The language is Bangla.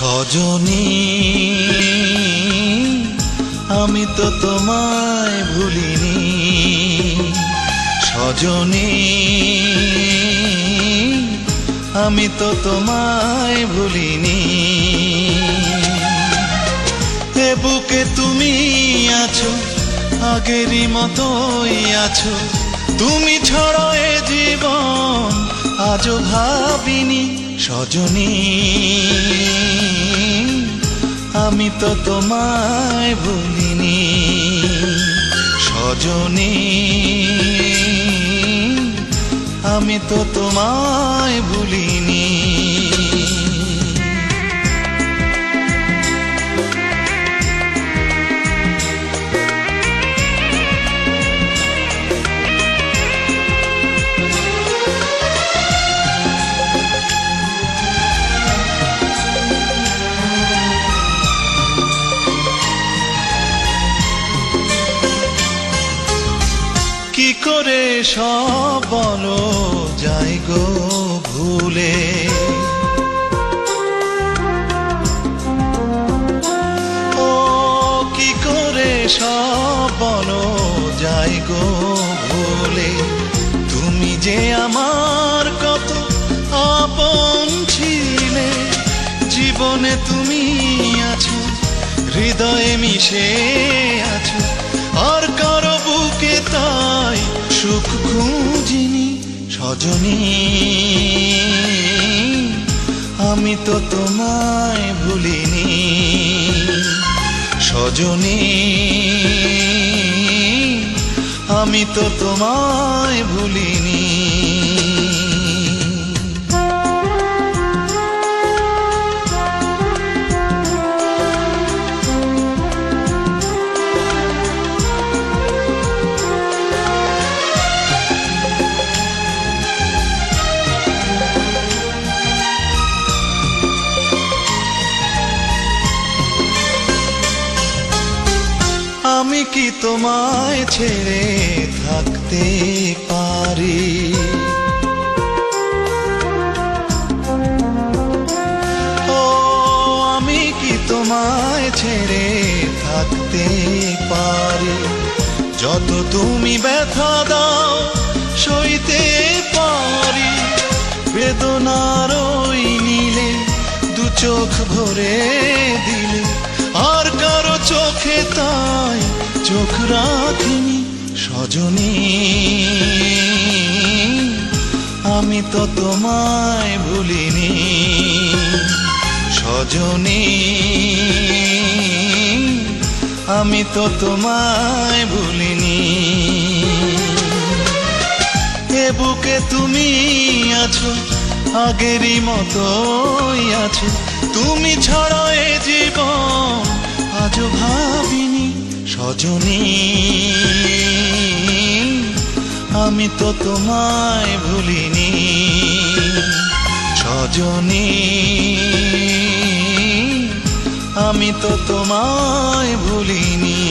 সজনী আমি তো তোমায় ভুলিনি, সজনী আমি তো তোমায় ভুলিনি। এ বুকে তুমি আছো, আগেরই মতোই আছো, তুমি ছাড়া এ জীবন আজও ভাবিনি। সজনী আমি তো তোমায় ভুলিনি, সজনী আমি তো তোমায় ভুলিনি। কি করে সব বলো যাই গো ভুলে, ও কি করে সব বলো যাই গো ভুলে। তুমি যে আমার কত আপন ছিলে, জীবনে তুমি আছো, হৃদয়ে মিশে আছো, আর কারো বুকে তাই সুখ খুঁজিনি। সজনী আমি তো তোমায় ভুলিনি, সজনী আমি তো তোমায় ভুলিনি। আমি কি তোমায় ছেড়ে থাকতে পারি, ও আমি কি তোমায় ছেড়ে থাকতে পারি। যত তুমি ব্যথা দাও সইতে পারি, বেদনার ওই নীলে দু চোখ ভরে দিলে, আর কারো চোখে তাই চোখ রাখিনি। সজনী আমি তো তোমায় ভুলিনি, সজনী আমি তো তোমায় ভুলিনি। এ বুকে তুমি আছো, আগেরই মতোই আছো, তুমি ছাড়া এ জীবন আজও ভাবিনি। সজনী আমি তো তোমায় ভুলিনি, সজনী আমি তো তোমায় ভুলিনি।